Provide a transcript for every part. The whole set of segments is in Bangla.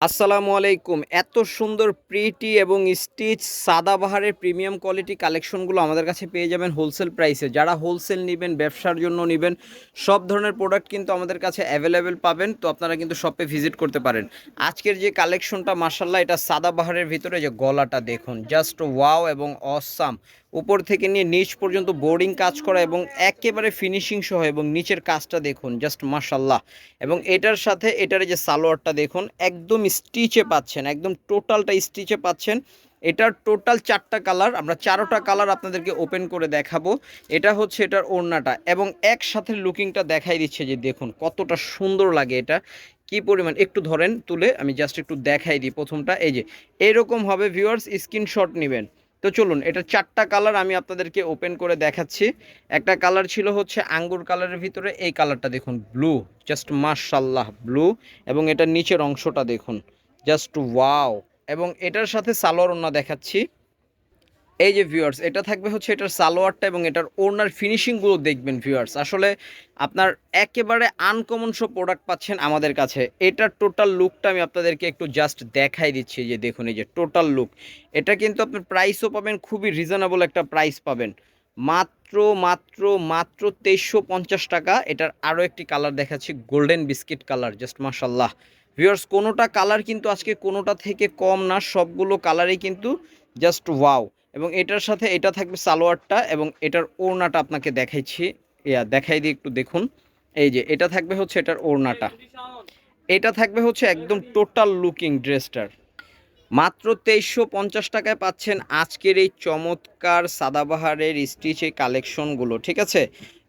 আসসালামু আলাইকুম। এত সুন্দর প্রিটি এবং স্টিচ সাদাবাহারের প্রিমিয়াম কোয়ালিটি কালেকশনগুলো আমাদের কাছে পেয়ে যাবেন হোলসেল প্রাইসে। যারা হোলসেল নিবেন, ব্যবসার জন্য নিবেন, সব ধরনের প্রোডাক্ট কিন্তু আমাদের কাছে অ্যাভেলেবেল পাবেন। তো আপনারা কিন্তু শপে ভিজিট করতে পারেন। আজকের যে কালেকশনটা মাশাআল্লাহ, এটা সাদাবাহারের ভিতরে যে গলাটা দেখুন, জাস্ট ওয়াও এবং অসাম। উপর থেকে নিয়ে নিচ পর্যন্ত বোর্ডিং কাজ করা এবং একেবারে ফিনিশিং সহ, এবং নিচের কাজটা দেখুন জাস্ট মাশাআল্লাহ। এবং এটার সাথে এটার যে সালোয়ারটা দেখুন, একদম স্টিচে পাচ্ছেন, একদম টোটালটা স্টিচে পাচ্ছেন। এটার টোটাল 4টা কালার, আমরা 4টা কালার আপনাদেরকে ওপেন করে দেখাবো। এটা হচ্ছে এটার ওড়নাটা, এবং একসাথে লুকিংটা দেখাই দিচ্ছে যে দেখুন কতটা সুন্দর লাগে এটা, কি পরিমাণ। একটু ধরেন তুলে আমি জাস্ট একটু দেখাই দিই। প্রথমটা এই যে এরকম হবে ভিউয়ার্স, স্ক্রিনশট নেবেন। তো চলুন, এটা 4টা কালার আমি আপনাদেরকে ওপেন করে দেখাচ্ছি। একটা কালার ছিল হচ্ছে আঙ্গুর কালারের ভিতরে, এই কালারটা দেখুন ব্লু, জাস্ট মাশাআল্লাহ ব্লু। এবং এটার নিচের অংশটা দেখুন জাস্ট ওয়াও। এবং এটার সাথে সালোয়ার ওড়না দেখাচ্ছি। এই যে ভিউয়ার্স, এটা থাকবে হচ্ছে এটার সালোয়ারটা, এবং এটার ওড়নার ফিনিশিংগুলো দেখবেন ভিউয়ার্স। আসলে আপনার একেবারে আনকমন সব প্রোডাক্ট পাচ্ছেন আমাদের কাছে। এটার টোটাল লুকটা আমি আপনাদেরকে একটু জাস্ট দেখাই দিচ্ছি, যে দেখুন এই যে টোটাল লুক। এটা কিন্তু আপনার প্রাইসও পাবেন খুবই রিজনেবল একটা প্রাইস পাবেন, মাত্র মাত্র মাত্র 2350 টাকা। এটার আরও একটি কালার দেখাচ্ছি, গোল্ডেন বিস্কিট কালার, জাস্ট মাশাল্লাহ ভিউয়ার্স। কোনোটা কালার কিন্তু আজকে কোনোটা থেকে কম না, সবগুলো কালারই কিন্তু জাস্ট ওয়াও। এবং এটার সাথে এটা থাকবে সালোয়ারটা, এবং এটার ওড়নাটা আপনাকে দেখাইছি, দেখাই দিই একটু দেখুন। এই যে এটা থাকবে হচ্ছে এটার ওড়নাটা, এটা থাকবে হচ্ছে একদম টোটাল লুকিং ড্রেসটার। মাত্র 2350 টাকায় পাচ্ছেন আজকের এই চমৎকার সাদাবাহারের স্টিচ এই কালেকশনগুলো, ঠিক আছে।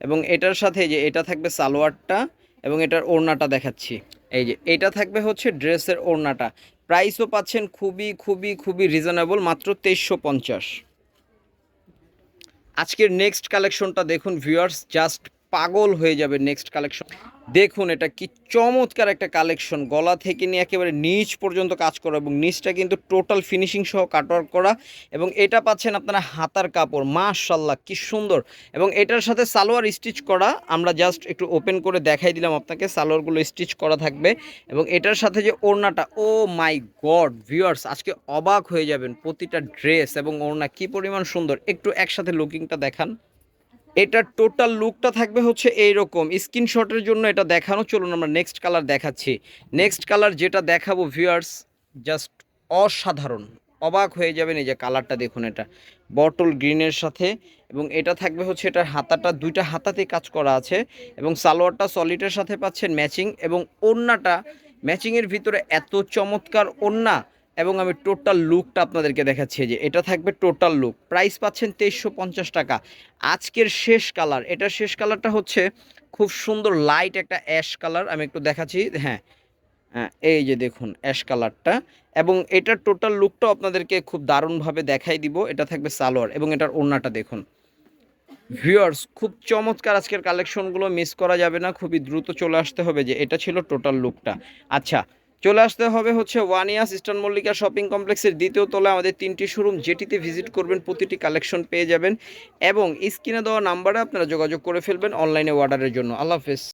এবং এটার সাথে যে এটা থাকবে সালোয়ারটা, এবং এটার ওড়নাটা দেখাচ্ছি। এই যে এটা থাকবে হচ্ছে ড্রেসের ওড়নাটা। প্রাইসও পাচ্ছেন খুবই খুবই খুবই রিজনেবল, মাত্র 2350। আজকের নেক্সট কালেকশনটা দেখুন ভিউয়ার্স, জাস্ট পাগল হয়ে যাবে নেক্সট কালেকশন দেখুন। এটা কি চমৎকার একটা কালেকশন, গলা থেকে নিয়ে একেবারে নিচ পর্যন্ত কাজ করা, এবং নিচটা কিন্তু টোটাল ফিনিশিং সহ কাটওয়ার্ক করা। এবং এটা পাচ্ছেন আপনারা হাতার কাপড়, মাশাআল্লাহ কি সুন্দর। এবং এটার সাথে সালোয়ার স্টিচ করা, আমরা জাস্ট একটু ওপেন করে দেখাই দিলাম আপনাকে, সালোয়ারগুলো স্টিচ করা থাকবে। এবং এটার সাথে যে ওড়নাটা, ও মাই গড ভিউয়ার্স, আজকে অবাক হয়ে যাবেন, প্রতিটা ড্রেস এবং ওড়না কি পরিমাণ সুন্দর। একটু একসাথে লুকিংটা দেখান। এটার টোটাল লুকটা থাকবে হচ্ছে এইরকম, স্ক্রিনশটের জন্য এটা দেখানো। চলুন আমরা নেক্সট কালার দেখাচ্ছি। নেক্সট কালার যেটা দেখাবো ভিউয়ার্স, জাস্ট অসাধারণ, অবাক হয়ে যাবেন। এই যে কালারটা দেখুন, এটা বটল গ্রিনের সাথে। এবং এটা থাকবে হচ্ছে এটার হাতাটা, দুইটা হাতাতেই কাজ করা আছে। এবং সালোয়ারটা সলিডের সাথে পাচ্ছেন ম্যাচিং, এবং ওড়নাটা ম্যাচিংয়ের ভিতরে এত চমৎকার ওড়না। এবং আমি টোটাল লুকটা আপনাদেরকে দেখাচ্ছি, যে এটা থাকবে টোটাল লুক। প্রাইস পাচ্ছেন 2350 টাকা। আজকের শেষ কালার, এটা শেষ কালারটা হচ্ছে খুব সুন্দর লাইট একটা অ্যাশ কালার, আমি একটু দেখাচ্ছি। হ্যাঁ, হ্যাঁ এই যে দেখুন অ্যাশ কালারটা। এবং এটার টোটাল লুকটাও আপনাদেরকে খুব দারুণভাবে দেখাই দিব। এটা থাকবে সালোয়ার, এবং এটার ওড়নাটা দেখুন ভিউয়ার্স, খুব চমৎকার। আজকের কালেকশনগুলো মিস করা যাবে না, খুবই দ্রুত চলে আসতে হবে। যে এটা ছিল টোটাল লুকটা। আচ্ছা, চলে আসতে হবে হচ্ছে ওয়ানিয়াস ইস্টার্ন মল্লিকা শপিং কমপ্লেক্সের দ্বিতীয় তলায় আমাদের 3টি শোরুম, যেটিতে ভিজিট করবেন প্রতিটি কালেকশন পেয়ে যাবেন। এবং স্ক্রিনে দেওয়া নাম্বারে আপনারা যোগাযোগ করে ফেলবেন অনলাইনে অর্ডারের জন্য। আল্লাহ হাফেজ।